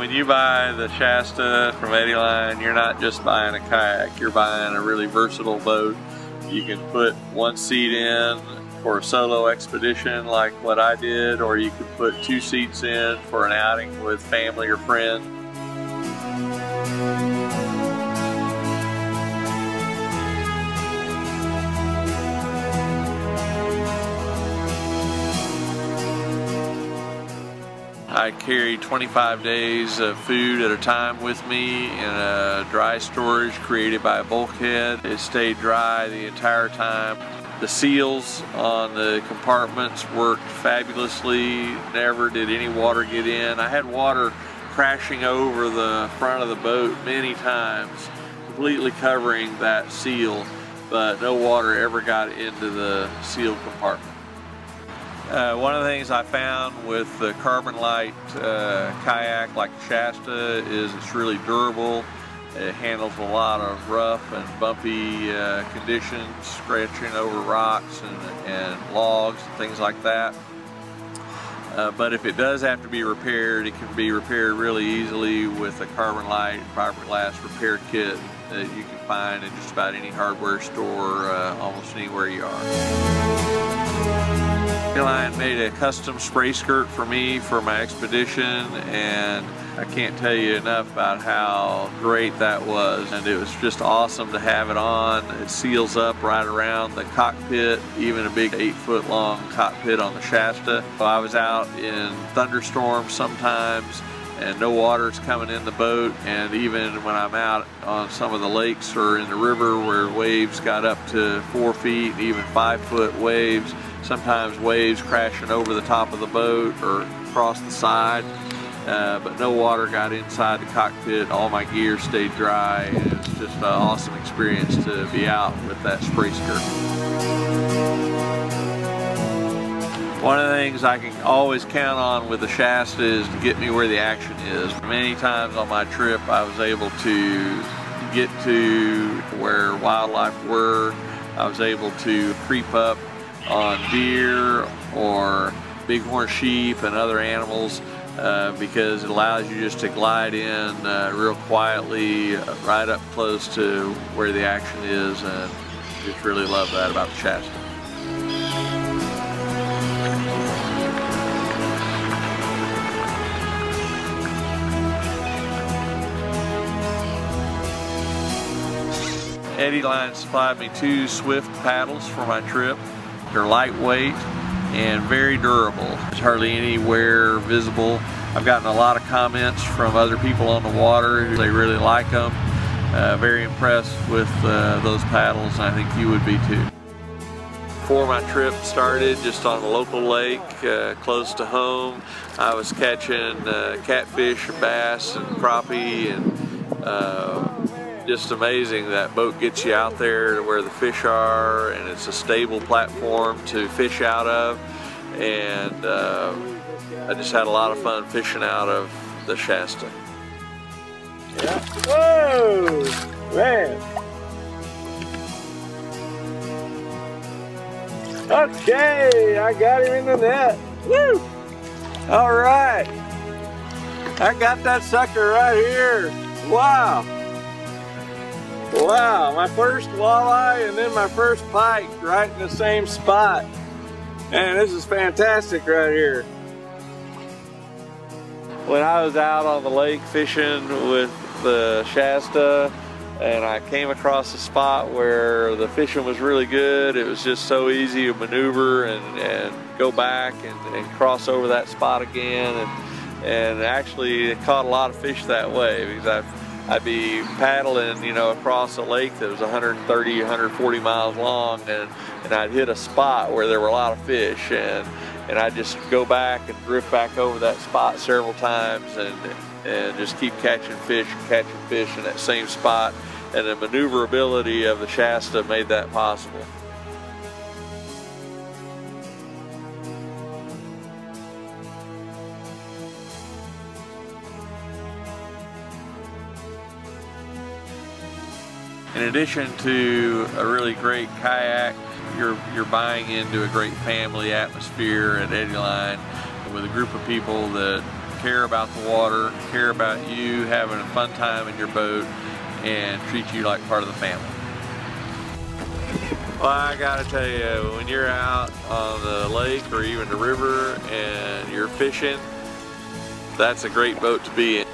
When you buy the Shasta from Eddyline, you're not just buying a kayak, you're buying a really versatile boat. You can put one seat in for a solo expedition like what I did, or you can put 2 seats in for an outing with family or friends. I carry 25 days of food at a time with me in a dry storage created by a bulkhead. It stayed dry the entire time. The seals on the compartments worked fabulously. Never did any water get in. I had water crashing over the front of the boat many times, completely covering that seal, but no water ever got into the sealed compartment. One of the things I found with the Carbon Lite kayak like Shasta is it's really durable. It handles a lot of rough and bumpy conditions, scratching over rocks and logs and things like that. But if it does have to be repaired, it can be repaired really easily with a Carbon Lite fiberglass repair kit that you can find in just about any hardware store almost anywhere you are. Eddyline made a custom spray skirt for me for my expedition, and I can't tell you enough about how great that was. And it was just awesome to have it on. It seals up right around the cockpit, even a big 8-foot long cockpit on the Shasta. So I was out in thunderstorms sometimes and no water's coming in the boat, and even when I'm out on some of the lakes or in the river where waves got up to 4 feet, even 5-foot waves, sometimes waves crashing over the top of the boat or across the side, but no water got inside the cockpit. All my gear stayed dry, and it's just an awesome experience to be out with that spray skirt. One of the things I can always count on with the Shasta is to get me where the action is. Many times on my trip I was able to get to where wildlife were. I was able to creep up on deer or bighorn sheep and other animals because it allows you just to glide in real quietly right up close to where the action is, and just really love that about the Shasta. Eddyline supplied me 2 Swift paddles for my trip. They're lightweight and very durable. There's hardly any wear visible. I've gotten a lot of comments from other people on the water. They really like them. Very impressed with those paddles, and I think you would be too. Before my trip started, just on a local lake close to home, I was catching catfish, bass, and crappie, and just amazing. That boat gets you out there to where the fish are, and it's a stable platform to fish out of, and I just had a lot of fun fishing out of the Shasta. Yeah. Whoa, man. Okay, I got him in the net. Woo! All right. I got that sucker right here. Wow. Wow, my first walleye and then my first pike right in the same spot. Man, this is fantastic right here. When I was out on the lake fishing with the Shasta and I came across a spot where the fishing was really good, it was just so easy to maneuver and go back and cross over that spot again, and actually caught a lot of fish that way, because I'd be paddling, you know, across a lake that was 130, 140 miles long, and I'd hit a spot where there were a lot of fish, and I'd just go back and drift back over that spot several times and just keep catching fish in that same spot. And the maneuverability of the Shasta made that possible. In addition to a really great kayak, you're buying into a great family atmosphere at Eddyline with a group of people that care about the water, care about you having a fun time in your boat, and treat you like part of the family. Well, I gotta tell you, when you're out on the lake or even the river and you're fishing, that's a great boat to be in.